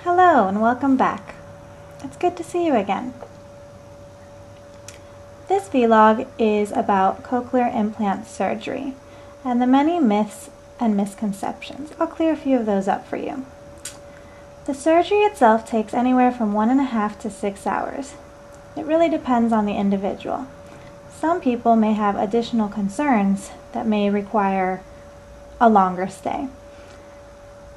Hello and welcome back. It's good to see you again. This vlog is about cochlear implant surgery and the many myths and misconceptions. I'll clear a few of those up for you. The surgery itself takes anywhere from 1.5 to 6 hours. It really depends on the individual. Some people may have additional concerns that may require a longer stay.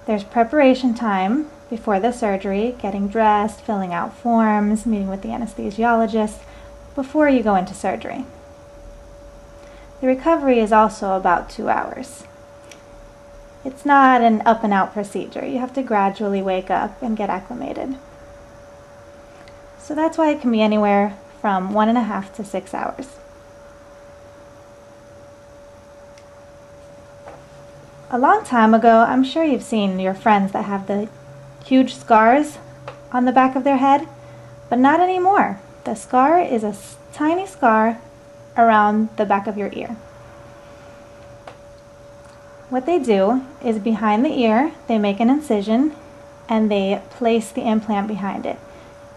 There's preparation time before the surgery, getting dressed, filling out forms, meeting with the anesthesiologist before you go into surgery. The recovery is also about 2 hours. It's not an up and out procedure. You have to gradually wake up and get acclimated. So that's why it can be anywhere from 1.5 to 6 hours. A long time ago, I'm sure you've seen your friends that have the huge scars on the back of their head, but not anymore. The scar is a tiny scar around the back of your ear. What they do is behind the ear, they make an incision and they place the implant behind it.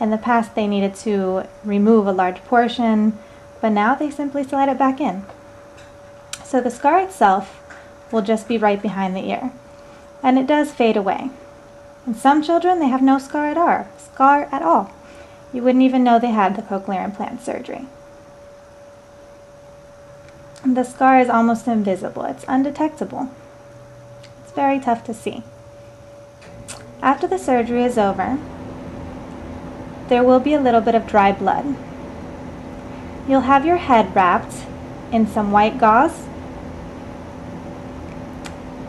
In the past, they needed to remove a large portion, but now they simply slide it back in. So the scar itself will just be right behind the ear, and it does fade away. In some children, they have no scar at all. You wouldn't even know they had the cochlear implant surgery. The scar is almost invisible. It's undetectable. It's very tough to see. After the surgery is over, there will be a little bit of dry blood. You'll have your head wrapped in some white gauze,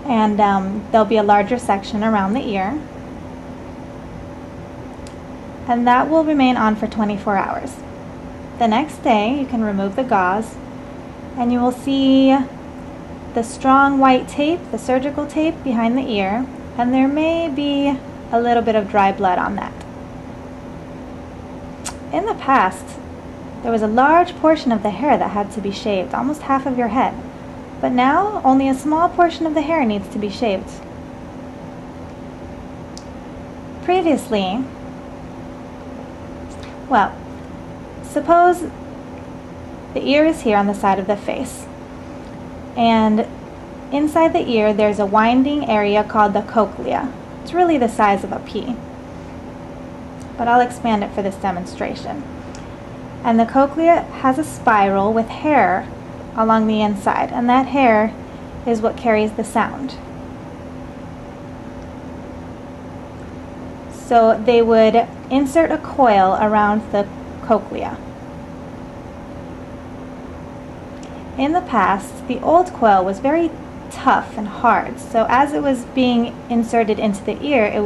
and there'll be a larger section around the ear, and that will remain on for 24 hours. The next day, you can remove the gauze, and you will see the strong white tape, the surgical tape behind the ear, and there may be a little bit of dry blood on that. In the past, there was a large portion of the hair that had to be shaved, almost half of your head. But now, only a small portion of the hair needs to be shaved. Previously, well, suppose the ear is here on the side of the face, and inside the ear there's a winding area called the cochlea. It's really the size of a pea, but I'll expand it for this demonstration. And the cochlea has a spiral with hair along the inside, and that hair is what carries the sound. So they would insert a coil around the cochlea. In the past, the old coil was very tough and hard, so as it was being inserted into the ear, it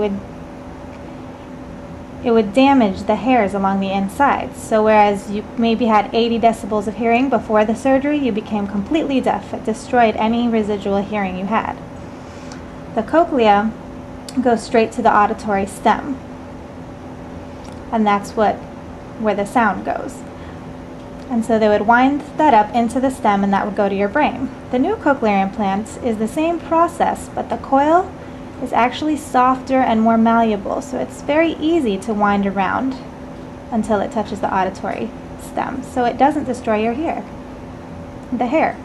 would damage the hairs along the inside. So whereas you maybe had 80 decibels of hearing before the surgery, you became completely deaf. It destroyed any residual hearing you had. The cochlea goes straight to the auditory stem, and that's where the sound goes. And so they would wind that up into the stem, and that would go to your brain. The new cochlear implant is the same process, but the coil is actually softer and more malleable, so it's very easy to wind around until it touches the auditory stem, so it doesn't destroy your the hair.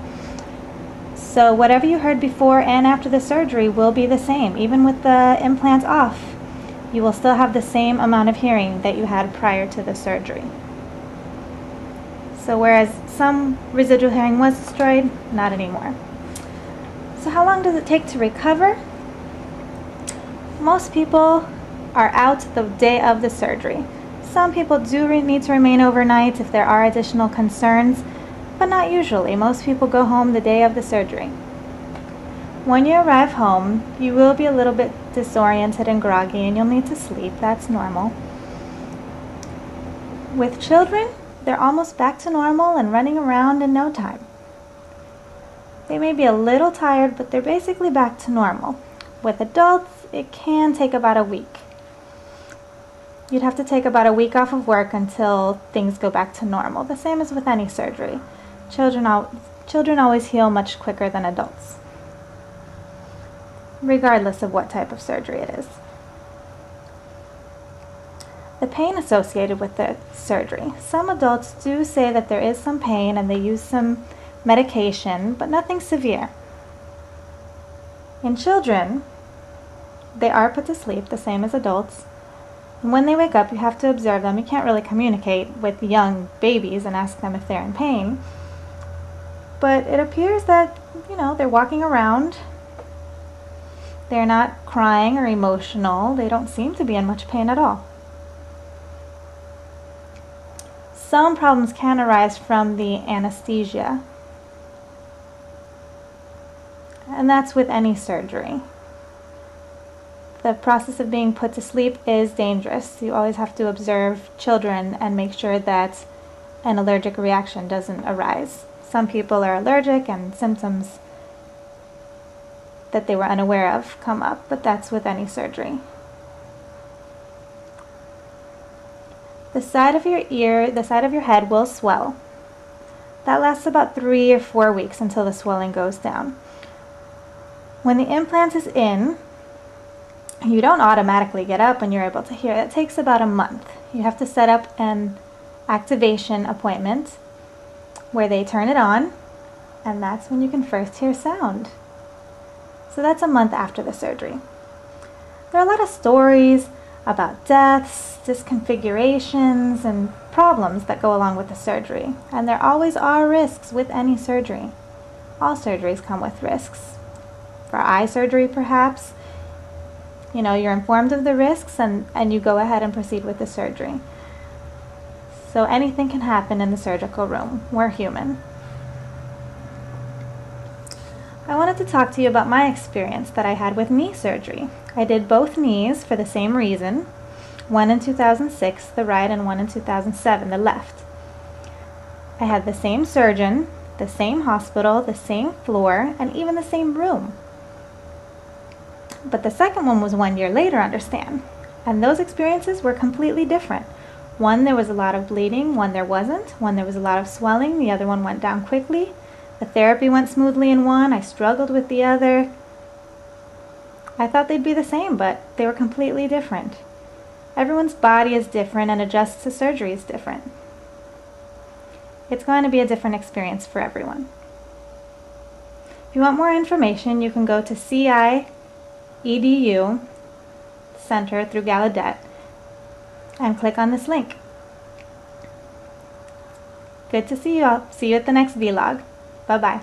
So whatever you heard before and after the surgery will be the same. Even with the implant off, you will still have the same amount of hearing that you had prior to the surgery. So whereas some residual hearing was destroyed, not anymore. So how long does it take to recover? Most people are out the day of the surgery. Some people do need to remain overnight if there are additional concerns, but not usually. Most people go home the day of the surgery. When you arrive home, you will be a little bit disoriented and groggy, and you'll need to sleep. That's normal. With children, they're almost back to normal and running around in no time. They may be a little tired, but they're basically back to normal. With adults, it can take about a week. You'd have to take about a week off of work until things go back to normal. The same as with any surgery. Children always heal much quicker than adults, regardless of what type of surgery it is. The pain associated with the surgery. Some adults do say that there is some pain and they use some medication, but nothing severe. In children, they are put to sleep the same as adults. And when they wake up, you have to observe them. You can't really communicate with young babies and ask them if they're in pain. But it appears that, they're walking around. They're not crying or emotional. They don't seem to be in much pain at all. Some problems can arise from the anesthesia. And that's with any surgery. The process of being put to sleep is dangerous. You always have to observe children and make sure that an allergic reaction doesn't arise. Some people are allergic and symptoms that they were unaware of come up, but that's with any surgery. The side of your ear, the side of your head will swell. That lasts about 3 or 4 weeks until the swelling goes down. When the implant is in, you don't automatically get up when you're able to hear. It takes about a month. You have to set up an activation appointment where they turn it on, and that's when you can first hear sound. So that's a month after the surgery. There are a lot of stories about deaths, disconfigurations, and problems that go along with the surgery. And there always are risks with any surgery. All surgeries come with risks. For eye surgery, perhaps, you're informed of the risks and you go ahead and proceed with the surgery. So anything can happen in the surgical room. We're human. I wanted to talk to you about my experience that I had with knee surgery. I did both knees for the same reason, one in 2006, the right, and one in 2007, the left. I had the same surgeon, the same hospital, the same floor, and even the same room. But the second one was 1 year later, understand. And those experiences were completely different. One, there was a lot of bleeding. One, there wasn't. One, there was a lot of swelling. The other one went down quickly. The therapy went smoothly in one. I struggled with the other. I thought they'd be the same, but they were completely different. Everyone's body is different and adjusts to surgery is different. It's going to be a different experience for everyone. If you want more information, you can go to CI-EDU Center through Gallaudet and click on this link. Good to see you all. See you at the next vlog. Bye-bye.